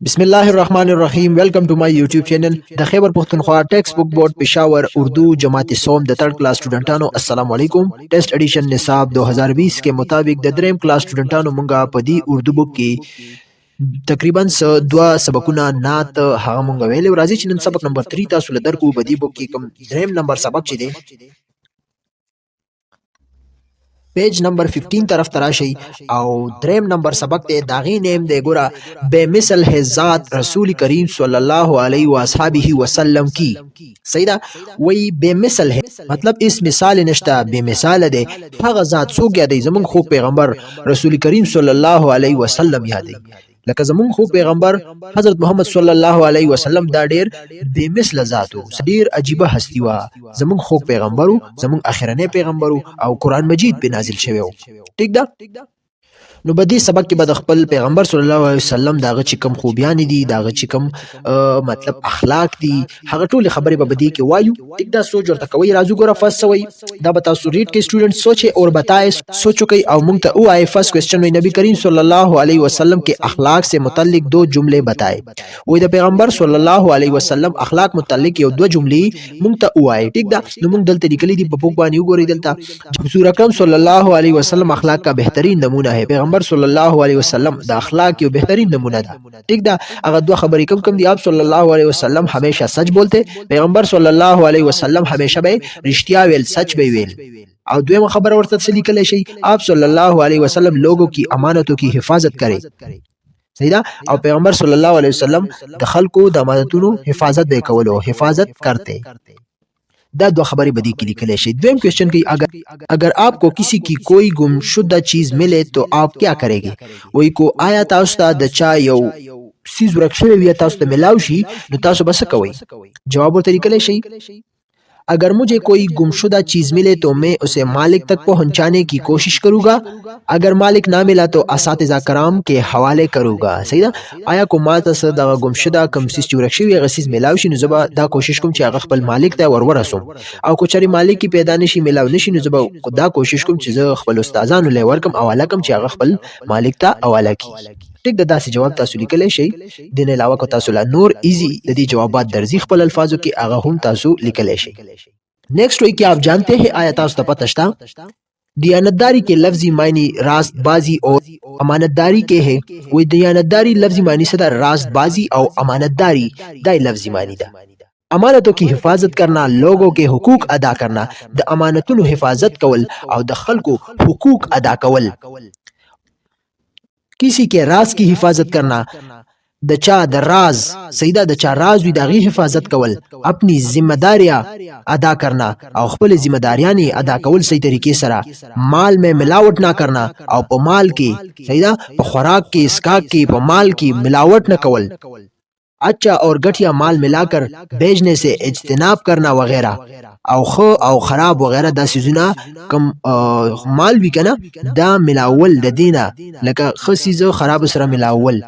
بسم الله الرحمن الرحیم ویلکم ټو مای یوټیوب چینل د خیبر پختونخوا ټیکسټ بک بورډ پېښور اردو جماعت سوم د 3rd کلاس سټوډنټانو السلام علیکم ټیسټ ایډیشن نصاب 2020 के मुताबिक د 3م کلاس سټوډنټانو مونږه په دې اردو بک کې تقریبا دوا سبقونه نات هغه مونږ ویلو راځي چې نن سبق نمبر 3 تاسو له درکو په دې بک کې کوم 3م نمبر سبق چي دی پیج نمبر 15 طرف تراشی او دریم نمبر سبق ته داغي نیم دی ګورا بے مثل ہے ذات رسول کریم صلی الله علیه و اصحابہ وسلم کی سیدا وی بے مثل ہے مطلب اس مثال نشتا بے مثال دی هغه ذات څوک دی زمون خو پیغمبر رسول کریم صلی الله علیه وسلم یادی لکه زمون خو پیغمبر حضرت محمد صلی الله علیه وسلم دا ډیر بے مثل ذاتو ډیر عجیبه هستی وا زمون خو پیغمبرو زمون اخرنه پیغمبرو او قران مجید په نازل شوی ټیک ده نو بدی سبق کې به خپل پیغمبر صلی الله علیه وسلم داغه چې کوم خوبیان دي داغه چې کوم مطلب اخلاق دي هغه ټول خبرې به بدی کې وایو ټیک دا سوچ ورته کوي راځو ګوره فرست سوي دا به تاسو ریډ کې سټوډنټ سوچي او بتائے سوچو کوي او مونږ ته وایي فرست کوېسچن وي نبی کریم صلی الله علیه وسلم के اخلاق سے متعلق دو جملے بتائے وې د پیغمبر صلی الله علیه وسلم اخلاق متعلق یو دو جملې مونږ ته وایي ټیک دا نو مونږ دلته لیکلي دي په پوک باندې وګورئ دلته حضور اکرم صلی الله علیه وسلم اخلاق کا بهترین نمونه ہے پیغمبر صلی الله علیه وسلم د اخلاق یو بهترین نمونه ده ٹھیک ده هغه دوه خبرې کم دي آپ صلی الله علیه وسلم ہمیشہ سچ بولتے پیغمبر صلی الله علیه وسلم ہمیشہ به رښتیا ویل سچ به ویل او دویمه خبر ورته څه لیکل شي آپ صلی الله علیه وسلم لوگوں کی امانتوں کی حفاظت کرے صحیح ده او پیغمبر صلی الله علیه وسلم د خلکو د امانتونو حفاظت به کولو حفاظت کرتے دا دو خبریں بدی کے لیے شی دویم کوشچن کی اگر آپ کو کسی کی کوئی گمشدہ چیز ملے تو آپ کیا کریں گے وہی کو آیا تاسو د چا یو سیز ورکشوی وی تاسو ته ملاو شي نو تاسو بس کوي جواب ورته لیکل شي اگر مجھے کوئی گمشدہ چیز ملے تو میں اسے مالک تک پہنچانے کی کوشش کروں گا اگر مالک نہ ملا تو اساتذہ کرام کے حوالے کروں گا صحیح ده آیا کو ما ته د گمشدہ کم سیس چې ورکشوی هغه سیس ملاو شي نو زبا دا کوشش کوم چې هغه خپل مالک ته ورسوم او کو چری مالک کی پیدا نشي ملاو نشي نو زبا دا کوشش کوم چې زه خپل استادانو له ورکم حواله کوم چې هغه خپل مالک ته حواله کی ټیک د داسې جواب تاسو لیکلی شئ د نه علاوه کو تاسو لا نور ایزی د دې جوابات درځي خپل الفاظو کې هغه هم تاسو لیکلی شئ نیکسٹ وہی کہ آپ جانتے ہیں آیا تاسو ته پته شته دیانتداری کے لفظی معنی راست بازی اور امانتداری کے ہے وہ دیانتداری لفظی معنی سے راست بازی اور امانتداری دای لفظی معنی دا امانتوں کی حفاظت کرنا لوگوں کے حقوق ادا کرنا د امانتونو حفاظت کول او د خلکو حقوق ادا کول کسی کے راز کی حفاظت کرنا د چا د راز سیدا د چا راز وی دغه حفاظت کول اپنی ذمہ داریاں ادا کرنا او خپل ذمہ داریاں ادا کول صحیح طریقے سره مال میں ملاوٹ نہ کرنا او په مال کې سیدا په خوراک کې اسکاک کې په مال کې ملاوٹ نہ کول اچھا اور گٹھیا مال ملا کر بیچنے سے اجتناب کرنا وغیرہ او خو او خراب وغیرہ دا سیزونه کم مال وی کنه دا ملاول د دینه لکه خسیزو خراب سره ملاول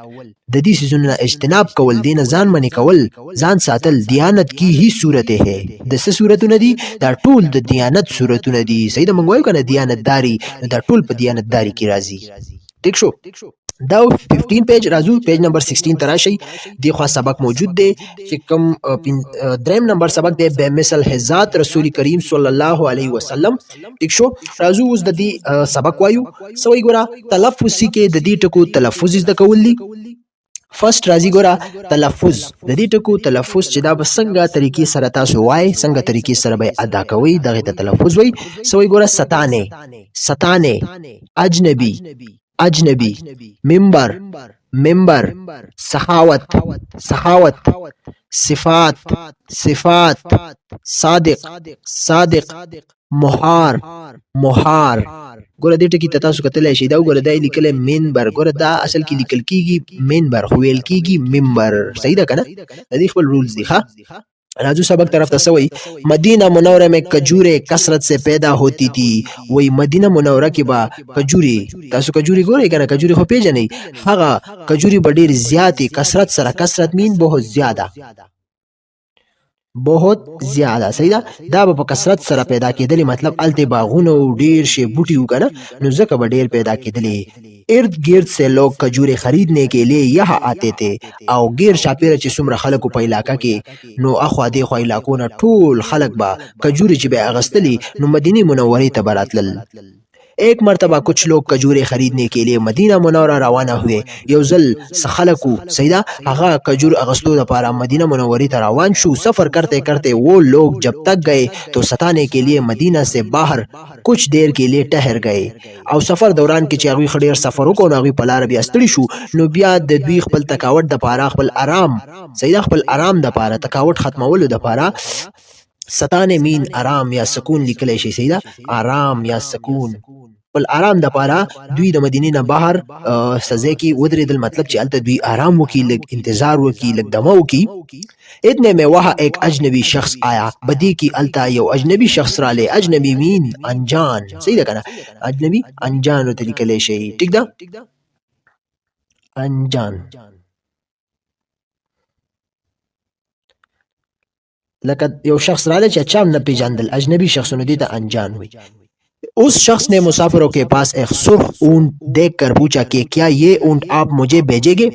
د دې سیزونه اجتناب کول دینه ځان منی کول ځان ساتل دیانت کی هی صورت ہے د څه صورتونه دي دا ټول د دیانت صورتونه دي سید منګوي کنه دیانتداری دا ټول په دیانتداری کې راځي ٹھیک شو دا 15 پیج رازو پیج نمبر 16 تراشی دی خوا سبق موجود دی چې کوم دریم نمبر سبق دی بے مثل ہے ذات رسول کریم صلی الله علیه وسلم ٹھیک شو رازو اوس د دې سبق وایو سوي ګورا تلفظ کې د دې ټکو تلفظ د کولی فرست راځي ګورا تلفظ د دې ټکو تلفظ چې دا بسنګه طریقې سره تاسو وای څنګه طریقې سره به ادا کوي دغه ته تلفظ وای سوي ګورا ستانه اجنبی اجنبی منبر منبر سخاوت سخاوت صفات صفات صادق صادق مہار مہار ګوره دې ټکی ته تاسو کتلی شئ دا وګوره دا لیکلی منبر ګوره دا اصل کې لیکل کیږي منبر خو ویل کیږي منبر صحیح ده کنه د دې خپل رولز دي ښه راجو سبق طرف تسوی مدینہ منورہ میں کجورے کثرت سے پیدا ہوتی تھی وہی مدینہ منورہ کی با کجوری تاسو کجوری ګورئ کنه کجوری خو پیژنئ هغه کجوری به ډیر زیاتې کثرت سره کثرت مین بہت زیاده बहुत زیاده صحیح ده دا به په کثرت سره پیدا کېدلی مطلب الته باغونه او ډیر شی بوټي وکنه نو ځکه به ډیر پیدا کېدلی ارد गिर्द से लोग खजूरें खरीदने के लिए यहाँ आते थे او غیر شاپیره چې څومره خلکو په علاقه کې نو اخوا دې خو علاقو نه ټول خلک به کجوري چې به اغستلی نو مدینه منورې ته براتل एक मरतबा कुछ लोग खजूरें खरीदने के लिए मदीना मुनव्वरा रवाना हुए यौजल सखलकू सईदा आगा खजूर अगस्तों दपारा मदीना मुनव्वरी ता रवान शू सफर करते करते वो लोग जब तक गए तो सताने के लिए मदीना से बाहर कुछ देर के लिए ठहर गए او सफर दौरान کې چې هغوی خډیر سفرو کو هغوی په لار بیا ستړي شو نو بیا د دوی خپل تکاوت د پاره خپل آرام سیدا خپل آرام د پاره تکاوت ختمولو د پاره ستانه مین آرام یا سکون لیکلی شي سیدا آرام یا سکون بل آرام د پاره دوی د مدینې نه بهر سزا کې ودرېدل مطلب چې الته دوی آرام وکي لګ انتظار وکي لګ دمو وکي اتنے میں وہاں ایک اجنبی شخص آیا بدی کی التا یو اجنبی شخص را لے اجنبی مین انجان صحیح ده کنه اجنبی انجان ورته لیکلی شي ٹھیک ده انجان لکه یو شخص را لے چې چا نه پیژندل اجنبی شخصونه دي ته انجان وي उस शख्स ने मुसाफिरों के पास एक सुर्ख ऊंट देखकर पूछा कि क्या ये ऊंट आप मुझे भेजेंगे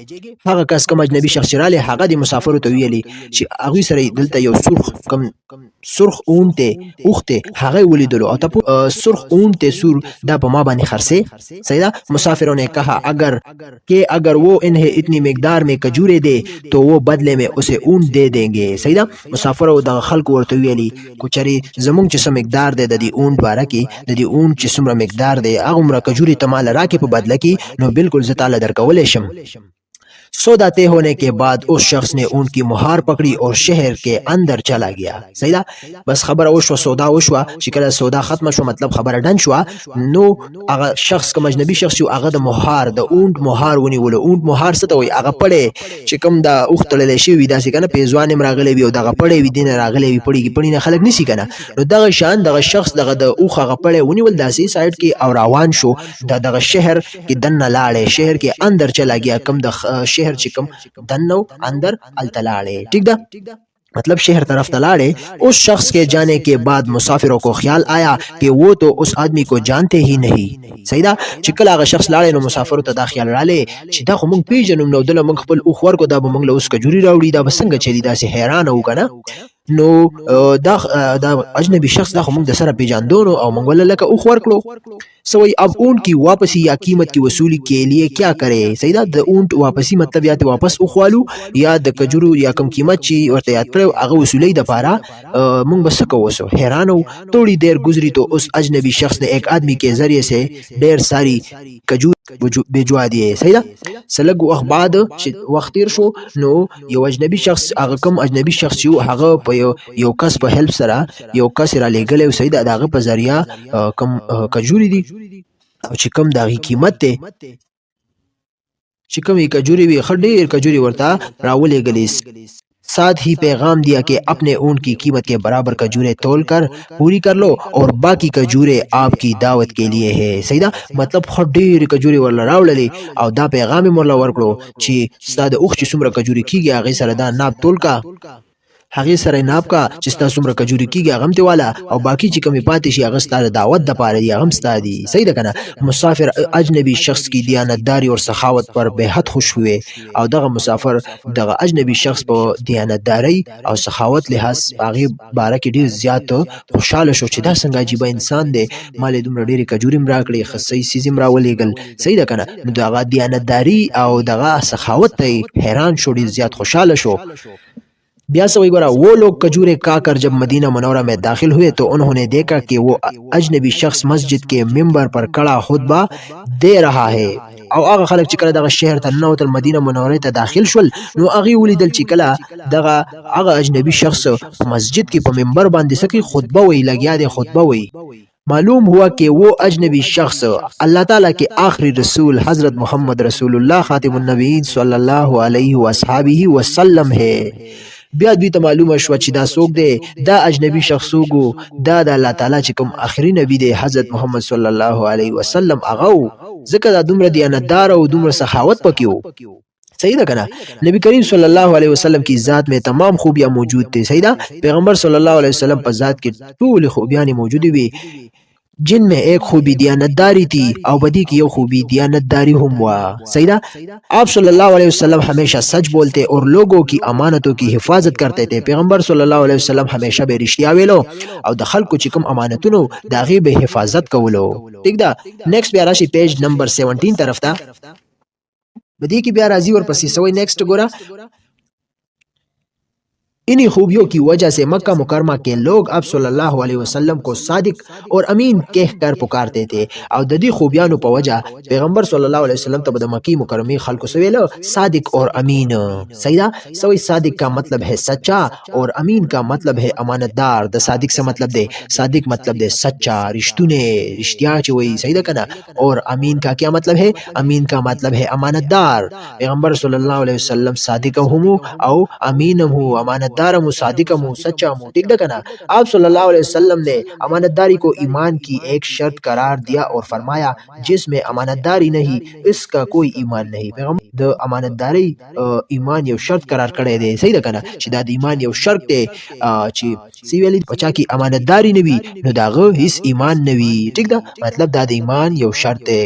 هغه کس کوم اجنبي شخص رااله هغه د مسافرو ته ویلي چې هغه سره دلته یو سرخ اونټ اوخته هغه ولیدلو او ته سرخ اونټ سور دا په ما باندې خرڅه سیدا مسافروں نے کہا اگر وہ انہیں اتنی مقدار میں کجورے دے تو وہ بدلے میں اسے اونٹ دے دیں گے سیدا مسافرو د خلق ورته ویلي کوچري زمونږ چې سم مقدار دی د دې اونټ باره کې د دې اونټ چې څومره مقدار دی هغه عمره کجوري تمال راکې په بدله کې نو بالکل زه تعالی درکولې شم सौदा तय होने के बाद उस शख्स ने उनकी मुहार पकड़ी और शहर के अंदर चला गया सही दा बस खबर وشو सौदा وشو چې کله سودا ختم شو مطلب خبره ډن شو نو هغه شخص کوم اجنبي شخص یو هغه د مهار د اونټ مهار ونیول اونټ مهار څه ته وي هغه پړې چې کوم د اوختلل شي وي داسې کنه پیزوان راغلی وي او دغه پړې وي دین راغلی وي پړې نه خلک نسی کنه نو دغه شان دغه شخص دغه د اوخه غپړې ونیول داسې سایډ کې او روان شو دغه شهر کې دنه لاړې شهر کې اندر چلا گیا کم د شهر چې کم دنو اندر التلاړې ٹھیک ده मतलब शहर तरफ तलाड़े उस शख्स के जाने के बाद मुसाफिरों को ख्याल आया कि वो तो उस आदमी को जानते ही नहीं सही دا چې کله هغه شخص لاړې نو مسافرو ته دا خیال رااله چې دا خو مونږ پیژنو نو دله مونږ خپل اوخ ورکو دا به مونږ له اوس کجوري راوړي دا به څنګه چلی داسې حیران و کنه نو دا اجنبی شخص دا خو مونږ د سره پیژاندونو او مونږ ول لکه اوخ ورکړو سوئی اب اونٹ کی واپسی یا قیمت کی وصولی کے لیے کیا کرے سیدا د اونٹ واپسی مطلب یا ته واپس اوخوالو یا د کجورو یا کم قیمت چی ورته یاد کړو هغه وصولی د پاره مونږ بس کو وسو حیرانو थोड़ी देर गुजरी तो उस अजनबी शख्स ने एक आदमी के जरिए से ढेर सारी कजूर भिजवा दिए सही سلګ وخت بعد چې وخت تیر شو نو یو اجنبي شخص هغه کوم اجنبي شخص یو هغه په یو کس په هلپ سره یو کس را لګلې سید دغه په ذریعہ کم کجوري دي او چې کم دغه قیمت ته چې کمی کجوري وي خډیر کجوري ورته راولې غلیس साथ ही पैगाम दिया कि अपने ऊंट की कीमत के बराबर खजूरें तोल कर पूरी कर लो और बाकी खजूरें आपकी दावत के लिए है सही मतलब خډیر کجوري ورل راولې او دا پیغام مرلا ورکړو چې ستاسو اوخ چې څومره کجوري کیږي هغه سره دا ناب تول کا هغه سره ناب کا چې تاسو څومره کجوري کیږي هغه ته والا او باقی چې کمی پاتې شي هغه ستاسو دعوت د پاره دی هغه ستاسو دی صحیح ده کنه مسافر اجنبی شخص کی دیانتداری اور سخاوت پر बेहद خوش ہوئے او دغه مسافر دغه اجنبی شخص په دیانتداری او سخاوت لحاظ هغه باره کې ډیر زیات خوشاله شو چې دا څنګه عجیب انسان دی مال دومره ډیر کجوري مرا کړی خصي سیزم راولېګل صحیح ده کنه نو دغه دیانتداری او دغه سخاوت ته حیران شو ډیر زیات خوشاله شو ब्यास वही गोरा वो लोग कजूरे खाकर जब मदीना मनौरा में दाखिल हुए तो उन्होंने देखा कि वो अजनबी शख्स मस्जिद के मिंबर पर खड़ा खुतबा दे रहा है او هغه خلک چې کله دغه شهر ته نو تر مدینه منوره ته داخل شول نو هغه ولیدل چې کله دغه هغه اجنبي شخص مسجد کې په منبر باندې سکی خطبه وی لګیا دی خطبه وی معلوم ہوا کہ وہ اجنبی شخص اللہ تعالیٰ کے آخری رسول حضرت محمد رسول اللہ خاتم النبیین صلی اللہ علیہ وصحابہ وسلم ہے بیا دوی ته معلومه شو چې دا څوک دی دا اجنبي شخص وګو دا د الله تعالی چې کوم آخري نبی دی حضرت محمد صلی الله علیه وسلم هغه ځکه دا دومره دیانتدار او دومره سخاوت پکې صحیح ده کنه نبی کریم صلی الله علیه وسلم کی ذات میں تمام خوبیاں موجود تھے صحیح ده پیغمبر صلی الله علیه وسلم پر ذات کی ټول خوبیاں موجود وي جن में एक खूबी दियानतदारी थी और बदी की ये खूबी दियानतदारी हम हुआ सही ना आप सल्लल्लाहु अलैहि वसल्लम हमेशा सच बोलते और लोगों की अमानतों की हिफाजत करते थे पैगंबर सल्लल्लाहु अलैहि वसल्लम हमेशा बे रिश्तिया वेलो और दखल को चिकम अमानतुनो दागी बे हिफाजत कवलो ठीक दा नेक्स्ट प्यारा शी पेज नंबर 17 तरफ था बदी की प्यारा राजी और पसी सवई नेक्स्ट गोरा इन्हीं खूबियों की वजह से मक्का मुकरमा के लोग अब सल्लल्लाहु अलैहि वसल्लम को सादिक और अमीन कहकर पुकारते थे और ददी खूबियानु पर वजह पैगंबर सल्लल्लाहु अलैहि वसल्लम तब मक्की मुकरमी खल्को सवेलो सादिक और अमीन सहीदा सही सादिक का मतलब है सच्चा और अमीन का मतलब है अमानतदार द सादिक से मतलब दे सादिक मतलब दे सच्चा रिश्तुने रिश्तिया वही सहीदा कना और अमीन का क्या मतलब है अमीन का मतलब है अमानतदार पैगंबर सल्लल्लाहु अलैहि वसल्लम सादिक हूँ और अमीन हूँ अमानत दारम सादिकम सच्चा मुँह ठीक है ना आप सल्लल्लाहु अलैहि वसल्लम ने अमानतदारी को ईमान की एक शर्त करार दिया और फरमाया जिसमें अमानतदारी नहीं इसका कोई ईमान नहीं पैगंबर द अमानतदारी ईमान यो शर्त करार करे दे सही है ना चिदा ईमान यो शर्त दे ची सीवेली बचा की अमानतदारी नबी नो दागो इस ईमान नबी ठीक है मतलब दाद ईमान यो शर्त है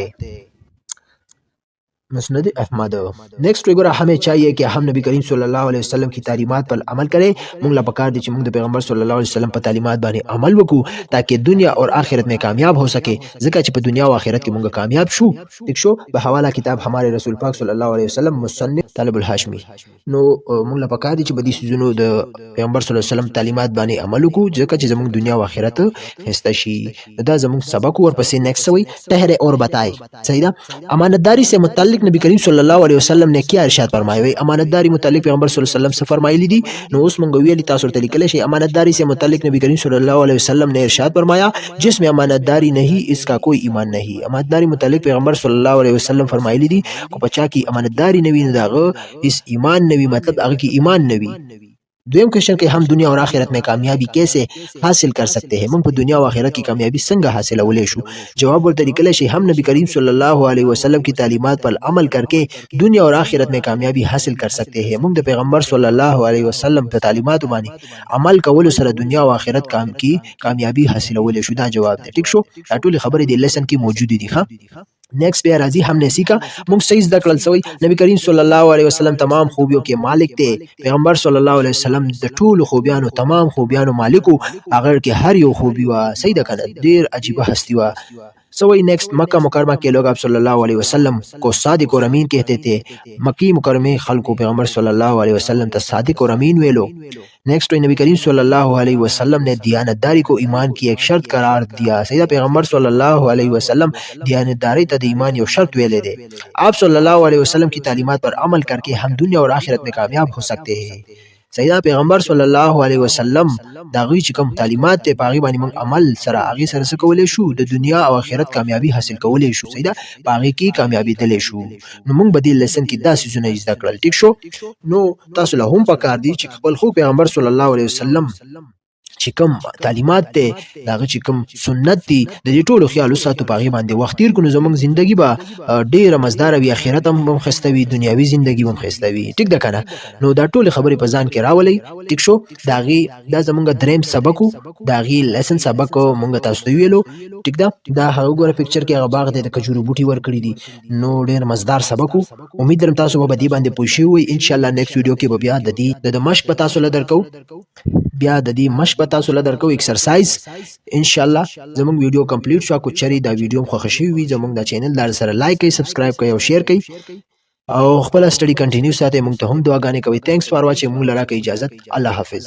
मुस्नद अहमद नेक्स्ट वगैरह हमें चाहिए कि हम नबी करीम सल्लल्लाहु अलैहि वसल्लम की तालीमात पर अमल करें मुंगला पकार दी मुंग पैगंबर सल्लल्लाहु अलैहि वसल्लम पर तालीमात बाने अमल वकू ताकि दुनिया और आखिरत में कामयाब हो सके ज़िक्र च दुनिया और आखिरत की मुंग कामयाब शू ठीक शो बहवाला किताब हमारे रसूल पाक सल्लल्लाहु अलैहि वसल्लम मुसन्निफ तलबुल हाशमी नो मुंगला पकार दी बदी सुनो द पैगंबर सल्लल्लाहु अलैहि वसल्लम तालीमात बाने अमल वकू ज़िक्र च मुंग दुनिया और आखिरत हिस्तशी दा जमुंग सबक और पसे नेक्स्ट सवी ठहरे और बताए सही ना अमानतदारी से मुताल्लिक नबी करीम सल्लल्लाहु अलैहि वसल्लम ने क्या इरशाद फरमाया है अमानतदारी मुतालिक पैगंबर सल्लल्लाहु अलैहि वसल्लम से फरमाई दी नो उस मंगवी अली तासुर तरीके से अमानतदारी से मुतालिक नबी करीम सल्लल्लाहु अलैहि वसल्लम ने इरशाद फरमाया जिसमें अमानतदारी नहीं इसका कोई ईमान नहीं अमानतदारी मुतालिक पैगंबर सल्लल्लाहु अलैहि वसल्लम फरमाई दी को बचा की अमानतदारी नबी दागो इस ईमान नबी मतलब आगे की ईमान नबी दुयम क्वेश्चन के हम दुनिया और आखिरत में कामयाबी कैसे हासिल कर सकते हैं हम दुनिया और आखिरत की कामयाबी संगा हासिल अवलेशु जवाब और तरीके से हम नबी करीम सल्लल्लाहु अलैहि वसल्लम की तालीमात पर अमल करके दुनिया और आखिरत में कामयाबी हासिल कर सकते हैं मुंग पैगंबर सल्लल्लाहु अलैहि वसल्लम की तालीमात मानी अमल कवल सर दुनिया और आखिरत काम की कामयाबी हासिल अवलेशु दा जवाब दे ठीक शो टोल खबर दी लेसन की मौजूदी दी हां नेक्स्ट पे राजी हमने सीखा मुंग सही दकल सवई नबी करीम सल्लल्लाहु अलैहि वसल्लम तमाम खूबियों के मालिक थे पैगंबर सल्लल्लाहु अलैहि वसल्लम द टूल खूबियानो तमाम खूबियानो मालिको अगर के हर यो खूबी वा सही दकल देर अजीब हस्ती वा सवई नेक्स्ट मक्का मुकरमा के लोग आप सल्लल्लाहु अलैहि वसल्लम को सादिक और अमीन कहते थे मक्की मुकरमे खल्को पैगंबर सल्लल्लाहु अलैहि वसल्लम त सादिक और अमीन वे लोग नेक्स्ट नबी करीम सल्लल्लाहु अलैहि वसल्लम ने दियानतदारी को ईमान की एक शर्त करार दिया सैयदा पैगंबर सल्लल्लाहु अलैहि वसल्लम दियानतदारी तद ईमान यो शर्त वेले दे आप सल्लल्लाहु अलैहि वसल्लम की तालीमात पर अमल करके हम दुनिया और आखिरत में कामयाब हो सकते हैं सैयदा पैगंबर सल्लल्लाहु अलैहि वसल्लम दागी चिकम तालीमात ते पागी बानी मंग अमल सरा आगे सर से कवले शू द दुनिया और आखिरत कामयाबी हासिल कवले शू सैयदा पागी की कामयाबी दले शू नो मंग बदल लेसन की दासी सुने इज़ दकल ठीक शो नो तासला हम पकार दी चिक खपल खू पैगंबर सल्लल्लाहु अलैहि वसल्लम चिकम तालीमात ते दागे चिकम सुन्नत दी द दې ټولو خیال وساتو پاغي باندې وخت تیر کو زمونږ ژوندۍ به ډیره مزدار وي اخرت هم خستوي دنیاوي ژوندۍ هم خستوي ټیک ده کنه نو دا ټول خبرې په ځان کې راولي ټیک شو داغي دا زمونږ دریم سبق داغي لیسن سبق مونږ تاسو ته ویلو ټیک ده دا هغه ګوره پکچر کې هغه باغ د کجورو بوټي ور کړی دي نو ډیر مزدار سبق امید لرم تاسو به دې باندې پوښی وي ان شاء الله نیکسٹ ویډیو کې به بیا د دې د مشق پتا سول درکو بیا د دې مشق پتا سول درکو ایکسرسایز ان شاء الله زموږ ویډیو کمپلیټ شو کو چری دا ویډیو مخ خوشی وي زموږ دا چینل لار سره لایک کړئ سبسکرایب کړئ او شیر کړئ او خپل سټڈی کنټینیو ساتي موږ ته هم دعاګانې کوي تھینکس فار واچینګ موږ لرا کې اجازه الله حافظ